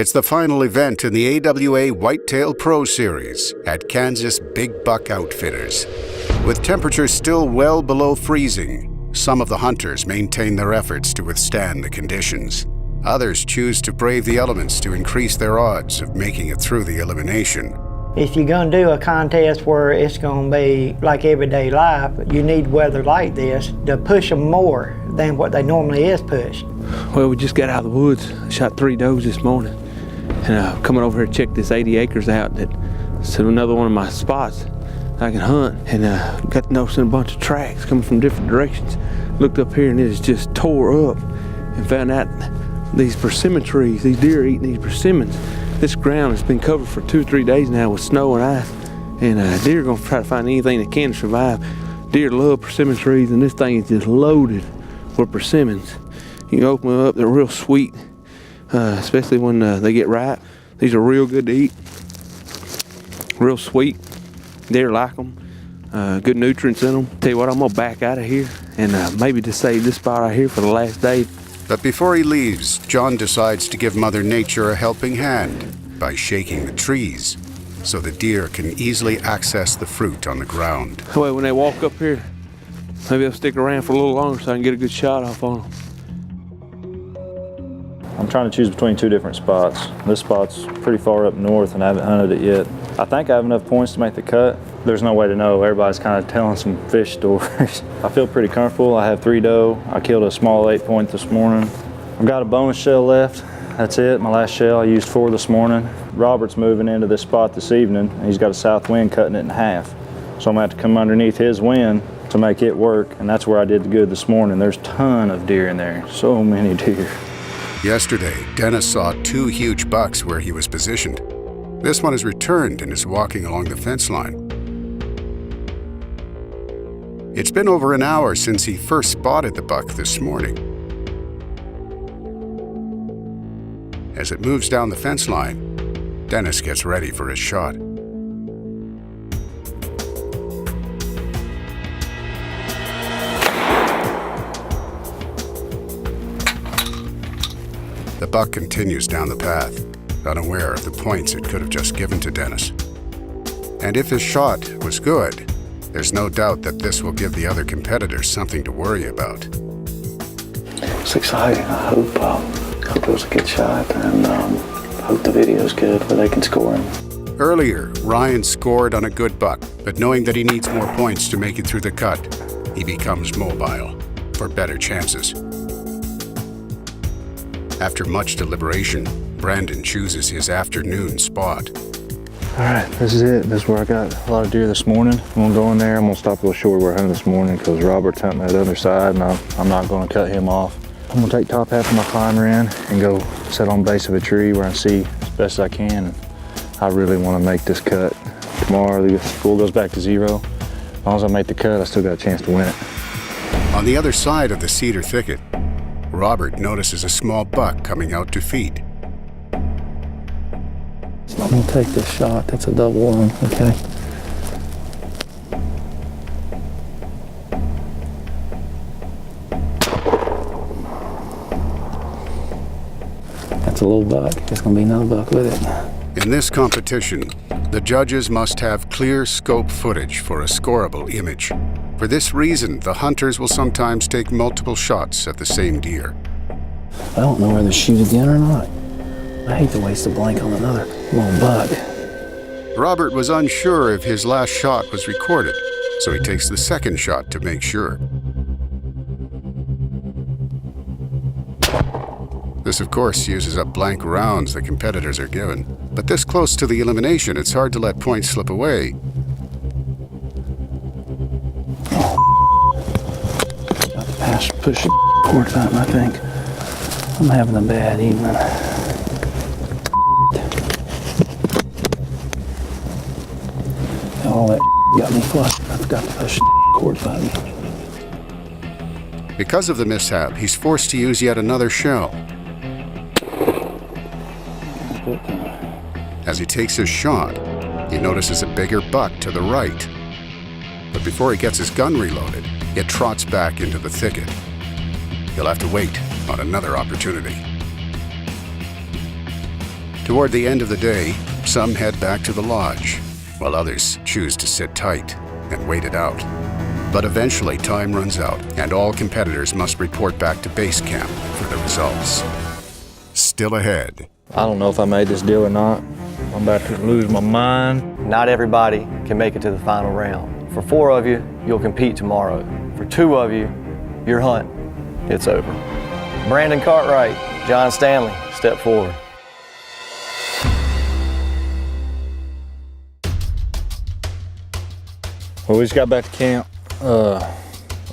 It's the final event in the AWA Whitetail Pro Series at Kansas Big Buck Outfitters. With temperatures still well below freezing, some of the hunters maintain their efforts to withstand the conditions. Others choose to brave the elements to increase their odds of making it through the elimination. If you're going to do a contest where it's going to be like everyday life, you need weather like this to push them more than what they normally is pushed. Well, we just got out of the woods. I shot 3 does this morning. And coming over here to check this 80 acres out, that's another one of my spots I can hunt. And got noticing a bunch of tracks coming from different directions. Looked up here and it is just tore up. And found out these persimmon trees, these deer are eating these persimmons. This ground has been covered for 2 or 3 days now with snow and ice. And deer are gonna try to find anything that can survive. Deer love persimmon trees, and this thing is just loaded with persimmons. You can open them up, they're real sweet. Especially when they get ripe. These are real good to eat, real sweet. Deer like them, good nutrients in them. Tell you what, I'm gonna back out of here and maybe just save this spot right here for the last day. But before he leaves, John decides to give Mother Nature a helping hand by shaking the trees so the deer can easily access the fruit on the ground. Well, when they walk up here, maybe they'll stick around for a little longer so I can get a good shot off on them. I'm trying to choose between 2 different spots. This spot's pretty far up north and I haven't hunted it yet. I think I have enough points to make the cut. There's no way to know. Everybody's kind of telling some fish stories. I feel pretty comfortable. I have 3 doe. I killed a small 8-point this morning. I've got a bonus shell left. That's it, my last shell. I used 4 this morning. Robert's moving into this spot this evening. And he's got a south wind cutting it in half. So I'm gonna have to come underneath his wind to make it work. And that's where I did the good this morning. There's a ton of deer in there, so many deer. Yesterday, Dennis saw 2 huge bucks where he was positioned. This one has returned and is walking along the fence line. It's been over an hour since he first spotted the buck this morning. As it moves down the fence line, Dennis gets ready for his shot. The buck continues down the path, unaware of the points it could have just given to Dennis. And if his shot was good, there's no doubt that this will give the other competitors something to worry about. It's exciting. I hope it was a good shot, and hope the video's good where they can score him. Earlier, Ryan scored on a good buck, but knowing that he needs more points to make it through the cut, he becomes mobile for better chances. After much deliberation, Brandon chooses his afternoon spot. All right, this is it. This is where I got a lot of deer this morning. I'm gonna go in there. I'm gonna stop a little short where we're hunting this morning because Robert's hunting that other side and I'm not gonna cut him off. I'm gonna take top half of my climber in and go sit on the base of a tree where I see as best as I can. And I really wanna make this cut. Tomorrow the pool goes back to 0. As long as I make the cut, I still got a chance to win it. On the other side of the cedar thicket, Robert notices a small buck coming out to feed. I'm gonna take this shot. That's a double one, okay? That's a little buck. There's gonna be another buck with it. In this competition, the judges must have clear scope footage for a scoreable image. For this reason, the hunters will sometimes take multiple shots at the same deer. I don't know whether to shoot again or not. I hate to waste a blank on another little buck. Robert was unsure if his last shot was recorded, so he takes the second shot to make sure. This, of course, uses up blank rounds the competitors are given. But this close to the elimination, it's hard to let points slip away. Got to pass, push it cord time, I think. I'm having a bad evening. All that got me flushed. I forgot to push the cord button. Because of the mishap, he's forced to use yet another shell. As he takes his shot, he notices a bigger buck to the right. But before he gets his gun reloaded, it trots back into the thicket. He'll have to wait on another opportunity. Toward the end of the day, some head back to the lodge, while others choose to sit tight and wait it out. But eventually time runs out, and all competitors must report back to base camp for the results. Still ahead. I don't know if I made this deal or not. I'm about to lose my mind. Not everybody can make it to the final round. For 4 of you, you'll compete tomorrow. For 2 of you, your hunt, it's over. Brandon Cartwright, John Stanley, step forward. Well, we just got back to camp. I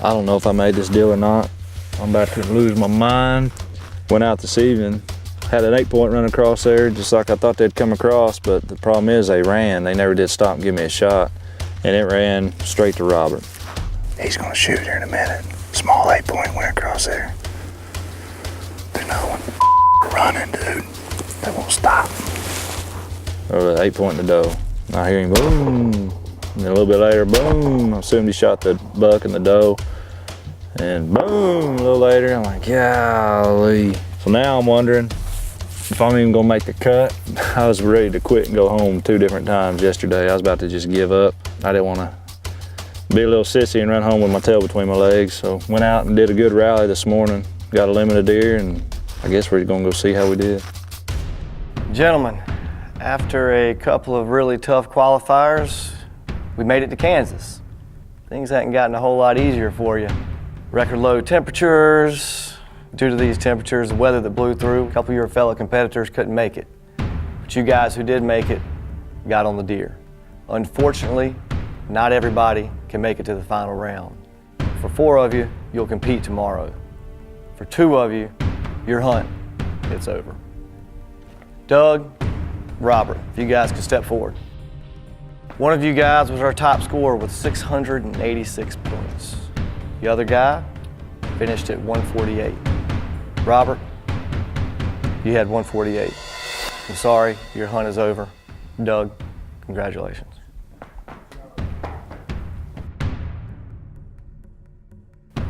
don't know if I made this deal or not. I'm about to lose my mind. Went out this evening, had an 8-point run across there, just like I thought they'd come across, but the problem is they ran. They never did stop and give me a shot, and it ran straight to Robert. He's gonna shoot here in a minute. Small 8-point went across there. They're not running, dude. They won't stop. Over the 8-point in the doe. I hear him boom. And then a little bit later, boom. I assumed he shot the buck and the doe. And boom, a little later, I'm like, golly. So now I'm wondering if I'm even gonna make the cut. I was ready to quit and go home 2 different times yesterday. I was about to just give up. I didn't wanna be a little sissy and run home with my tail between my legs. So went out and did a good rally this morning. Got a limited deer, and I guess we're gonna go see how we did. Gentlemen, after a couple of really tough qualifiers, we made it to Kansas. Things hadn't gotten a whole lot easier for you. Record low temperatures. Due to these temperatures, the weather that blew through, a couple of your fellow competitors couldn't make it. But you guys who did make it got on the deer. Unfortunately, not everybody can make it to the final round. For 4 of you, you'll compete tomorrow. For 2 of you, your hunt, it's over. Doug, Robert, if you guys could step forward. One of you guys was our top scorer with 686 points. The other guy finished at 148. Robert, you had 148. I'm sorry, your hunt is over. Doug, congratulations.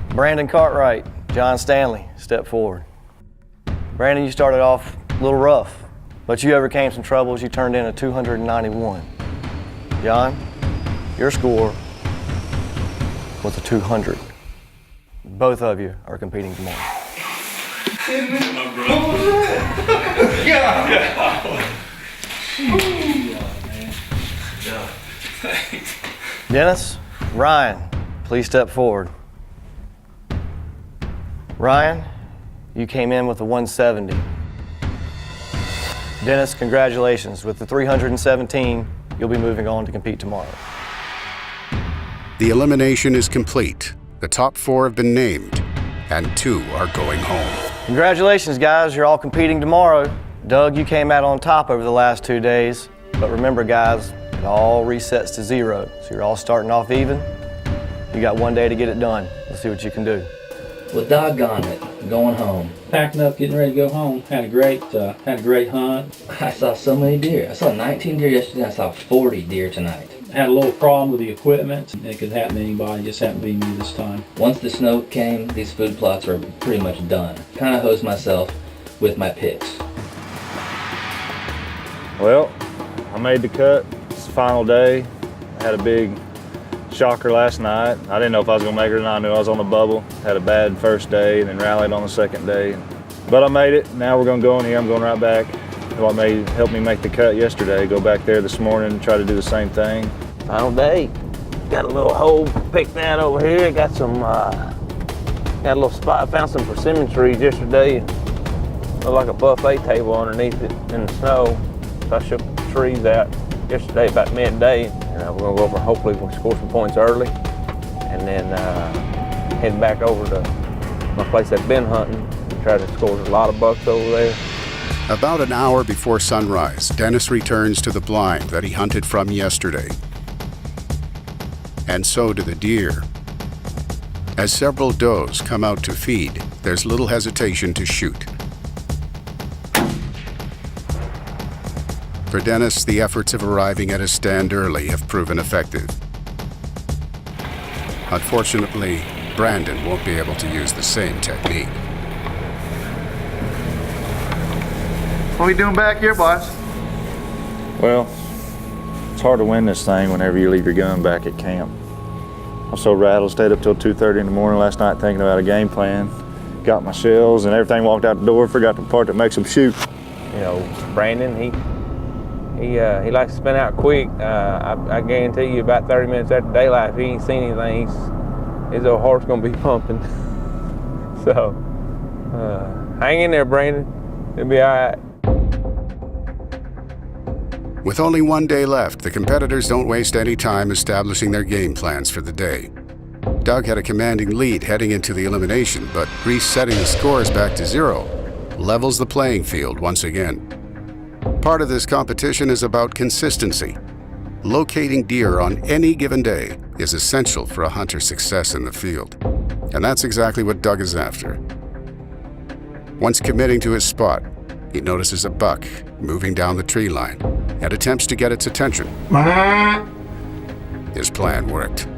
Brandon Cartwright, John Stanley, step forward. Brandon, you started off a little rough, but you overcame some troubles. You turned in a 291. John, your score was a 200. Both of you are competing tomorrow. Dennis, Ryan, please step forward. Ryan, you came in with a 170. Dennis, congratulations. With the 317, you'll be moving on to compete tomorrow. The elimination is complete. The top 4 have been named, and 2 are going home. Congratulations, guys. You're all competing tomorrow. Doug, you came out on top over the last 2 days. But remember, guys, it all resets to 0. So you're all starting off even. You got 1 day to get it done. Let's see what you can do. Well, doggone it, going home. Packing up, getting ready to go home. Had a great hunt. I saw so many deer. I saw 19 deer yesterday. I saw 40 deer tonight. Had a little problem with the equipment. It could happen to anybody, just happened to be me this time. Once the snow came, these food plots were pretty much done. Kind of hosed myself with my picks. Well, I made the cut. It's the final day. I had a big shocker last night. I didn't know if I was gonna make it or not. I knew I was on the bubble. Had a bad first day and then rallied on the second day. But I made it. Now we're gonna go in here. I'm going right back. What helped me make the cut yesterday. Go back there this morning and try to do the same thing. Final day. Got a little hole picked out over here. Got a little spot. I found some persimmon trees yesterday. Looked like a buffet table underneath it in the snow. So I shook the trees out yesterday about midday. And we're gonna go over, hopefully we'll score some points early. And then head back over to my place I've been hunting and try to score a lot of bucks over there. About an hour before sunrise, Dennis returns to the blind that he hunted from yesterday. And so do the deer. As several does come out to feed, there's little hesitation to shoot. For Dennis, the efforts of arriving at his stand early have proven effective. Unfortunately, Brandon won't be able to use the same technique. What are we doing back here, boys? Well, it's hard to win this thing whenever you leave your gun back at camp. I was so rattled, stayed up till 2:30 in the morning last night thinking about a game plan. Got my shells and everything, walked out the door, forgot the part that makes them shoot. You know, Brandon, he likes to spin out quick. I guarantee you about 30 minutes after daylight, if he ain't seen anything, his old heart's gonna be pumping. So, hang in there, Brandon. It'll be all right. With only one day left, the competitors don't waste any time establishing their game plans for the day. Doug had a commanding lead heading into the elimination, but resetting the scores back to 0 levels the playing field once again. Part of this competition is about consistency. Locating deer on any given day is essential for a hunter's success in the field, and that's exactly what Doug is after. Once committing to his spot, he notices a buck moving down the tree line and attempts to get its attention. His plan worked.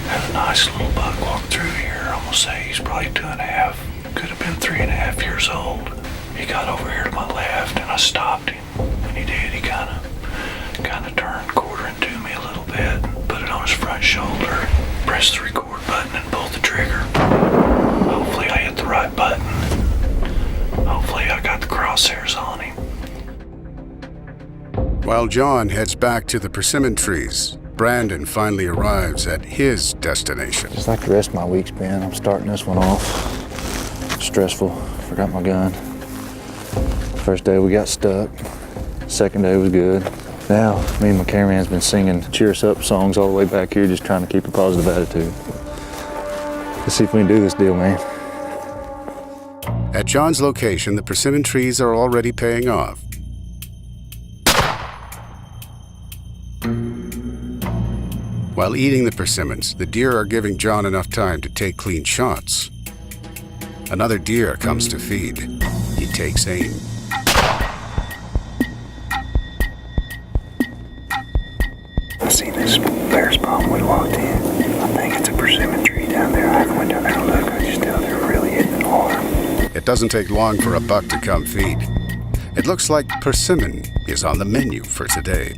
Had a nice little buck walk through here. I'm gonna say he's probably 2.5, could have been 3.5 years old. He got over here to my left and I stopped him. When he did, he kind of turned quartering to me a little bit, put it on his front shoulder, pressed the record button and pulled the trigger. Hopefully I hit the right button. Hopefully I got the crosshairs on him. While John heads back to the persimmon trees, Brandon finally arrives at his destination. Just like the rest of my week's been, I'm starting this one off stressful. Forgot my gun. First day we got stuck. Second day was good. Now, me and my cameraman's been singing cheer us up songs all the way back here, just trying to keep a positive attitude. Let's see if we can do this deal, man. At John's location, the persimmon trees are already paying off. While eating the persimmons, the deer are giving John enough time to take clean shots. Another deer comes to feed. He takes aim. I seen this bare spot when we walked in. I think it's a persimmon tree down there. I haven't went down there and looked. I just out there really hitting it hard. It doesn't take long for a buck to come feed. It looks like persimmon is on the menu for today.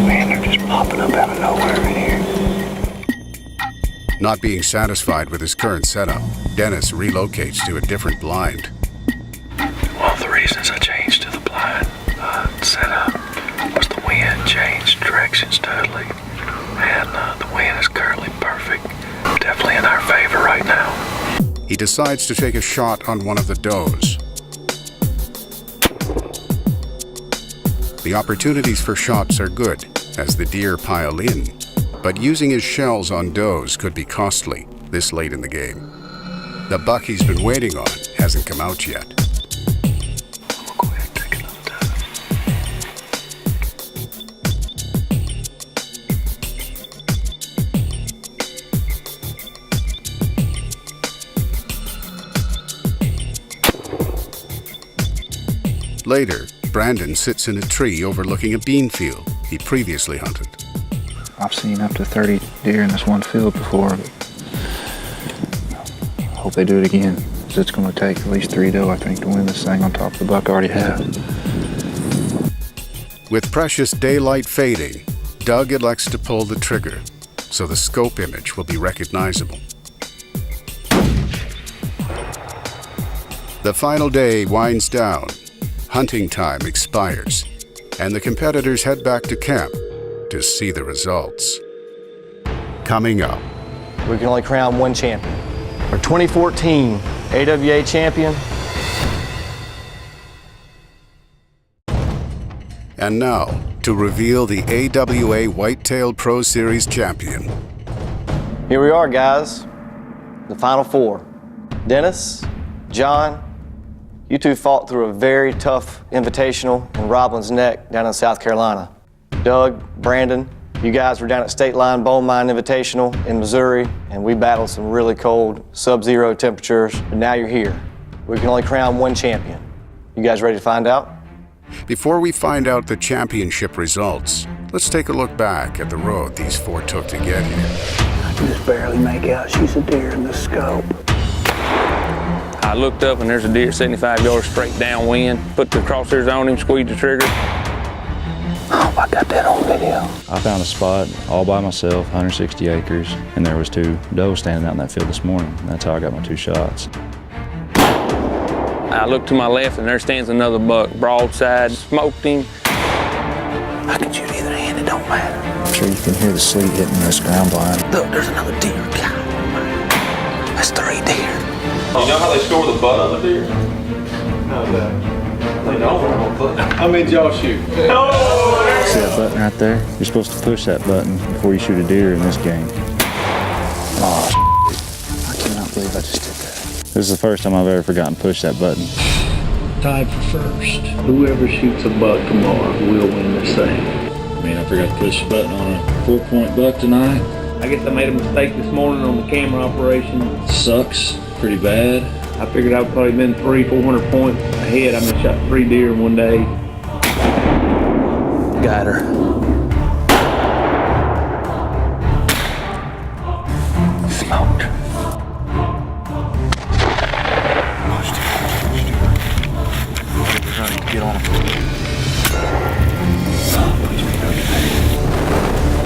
Man, they're just popping up out of nowhere in here. Not being satisfied with his current setup, Dennis relocates to a different blind. One of the reasons I changed to the blind setup was the wind changed directions totally. And the wind is currently perfect. Definitely in our favor right now. He decides to take a shot on one of the does. The opportunities for shots are good as the deer pile in, but using his shells on does could be costly this late in the game. The buck he's been waiting on hasn't come out yet. We'll go ahead and take another dive. Later, Brandon sits in a tree overlooking a bean field he previously hunted. I've seen up to 30 deer in this one field before, but I hope they do it again. Because it's going to take at least 3 doe, I think, to win this thing on top of the buck I already have. With precious daylight fading, Doug elects to pull the trigger, so the scope image will be recognizable. The final day winds down, hunting time expires, and the competitors head back to camp to see the results. Coming up. We can only crown one champion. Our 2014 AWA champion. And now, to reveal the AWA Whitetail Pro Series champion. Here we are, guys. The final 4. Dennis, John, you two fought through a very tough invitational in Roblin's Neck down in South Carolina. Doug, Brandon, you guys were down at State Line Bone Mine Invitational in Missouri, and we battled some really cold, sub-zero temperatures, but now you're here. We can only crown one champion. You guys ready to find out? Before we find out the championship results, Let's take a look back at the road these four took to get here. I can just barely make out she's a deer in the scope. I looked up and there's a deer 75 yards straight downwind. Put the crosshairs on him, squeezed the trigger. Oh, I got that on video. I found a spot all by myself, 160 acres, and there was 2 does standing out in that field this morning. That's how I got my 2 shots. I looked to my left and there stands another buck, broadside, smoked him. I can shoot either hand, it don't matter. I'm sure you can hear the sleet hitting this ground blind. Look, there's another deer. God, that's 3 deer. You know how they score the butt on the deer? No, They don't. How many did y'all shoot? See that button right there? You're supposed to push that button before you shoot a deer in this game. Oh, I cannot believe I just did that. This is the first time I've ever forgotten to push that button. Tied for first. Whoever shoots a buck tomorrow will win this thing. I mean, I forgot to push the button on a 4-point buck tonight. I guess I made a mistake this morning on the camera operation. Sucks pretty bad. I figured I'd probably been 300-400 points ahead. I mean, shot 3 deer in one day. Got her. Smoked. Get on him.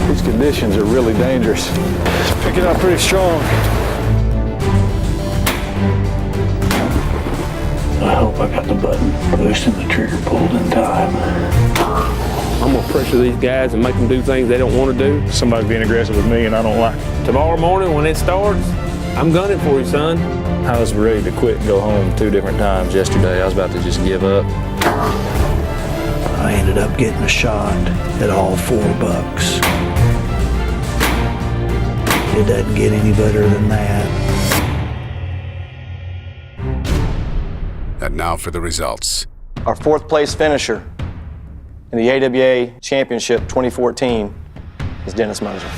These conditions are really dangerous. It's picking up pretty strong. I hope I got the button pushed and the trigger pulled in time. I'm gonna pressure these guys and make them do things they don't want to do. Somebody's being aggressive with me and I don't like it. Tomorrow morning when it starts, I'm gunning for you, son. I was ready to quit and go home 2 different times yesterday. I was about to just give up. I ended up getting a shot at all 4 bucks. It doesn't get any better than that. And now for the results. Our 4th place finisher in the AWA Championship 2014 is Dennis Moser.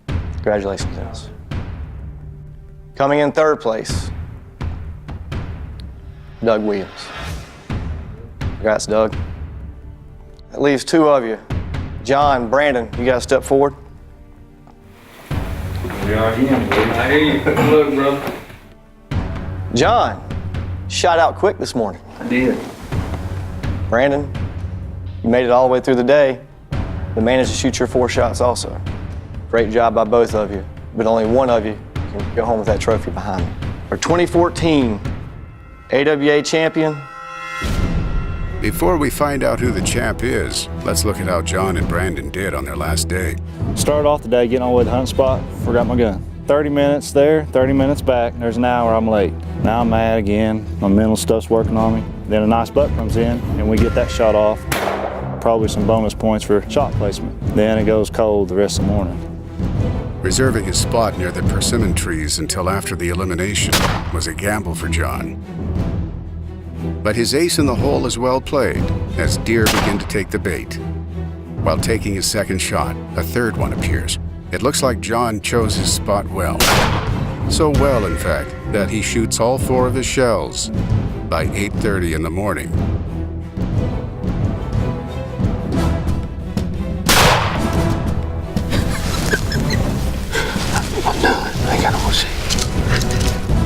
Congratulations, Dennis. Coming in 3rd place, Doug Williams. Congrats, Doug. That leaves 2 of you. John, Brandon, you guys step forward. I hear you. Look, brother. John, shot out quick this morning. I did. Brandon, you made it all the way through the day, but managed to shoot your 4 shots also. Great job by both of you, but only one of you can go home with that trophy behind me. Our 2014 AWA champion. Before we find out who the champ is, let's look at how John and Brandon did on their last day. Started off the day getting on the way to the hunt spot, forgot my gun. 30 minutes there, 30 minutes back, there's an hour I'm late. Now I'm mad again, my mental stuff's working on me. Then a nice buck comes in and we get that shot off. Probably some bonus points for shot placement. Then it goes cold the rest of the morning. Reserving his spot near the persimmon trees until after the elimination was a gamble for John. But his ace in the hole is well played as deer begin to take the bait. While taking his 2nd shot, a 3rd one appears. It looks like John chose his spot well. So well, in fact, that he shoots all 4 of his shells by 8:30 in the morning. I'm done. I gotta go see.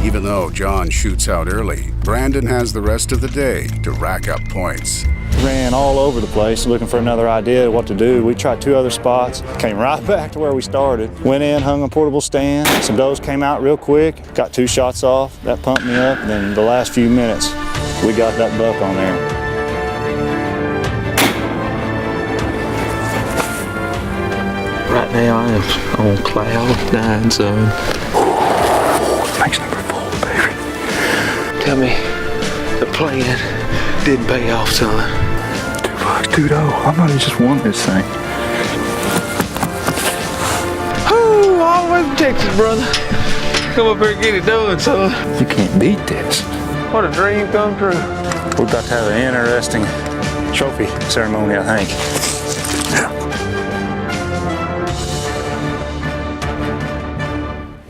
Even though John shoots out early, Brandon has the rest of the day to rack up points. Ran all over the place looking for another idea of what to do. We tried 2 other spots, came right back to where we started. Went in, hung a portable stand. Some does came out real quick, got 2 shots off. That pumped me up. And then the last few minutes, we got that buck on there. Right now I am on cloud 9, son. Makes number 4, baby. Tell me the plan didn't pay off, son. Dude, I might have just won this thing. Woo, all the way from Texas, brother. Come up here and get it done, son. You can't beat this. What a dream come true. We're about to have an interesting trophy ceremony, I think.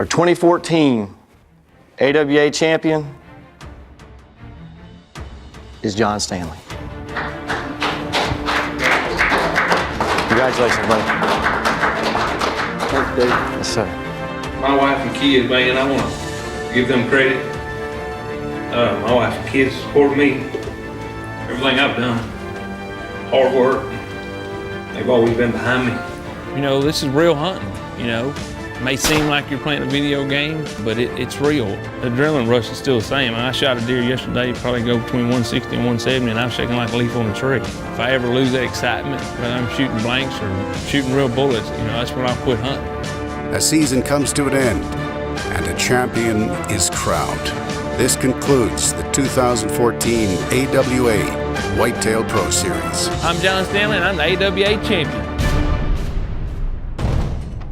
Our 2014 AWA champion is John Stanley. Congratulations, buddy. Thanks, Dave. Yes, sir. My wife and kids, man, I want to give them credit. My wife and kids support me. Everything I've done. Hard work. They've always been behind me. You know, this is real hunting, you know. It may seem like you're playing a video game, but it's real. The adrenaline rush is still the same. I shot a deer yesterday, probably go between 160 and 170, and I'm shaking like a leaf on a tree. If I ever lose that excitement, whether I'm shooting blanks or shooting real bullets, you know, that's when I'll quit hunting. A season comes to an end, and a champion is crowned. This concludes the 2014 AWA Whitetail Pro Series. I'm John Stanley, and I'm the AWA champion.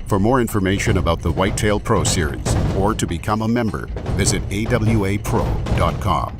For more information about the Whitetail Pro Series or to become a member, visit awapro.com.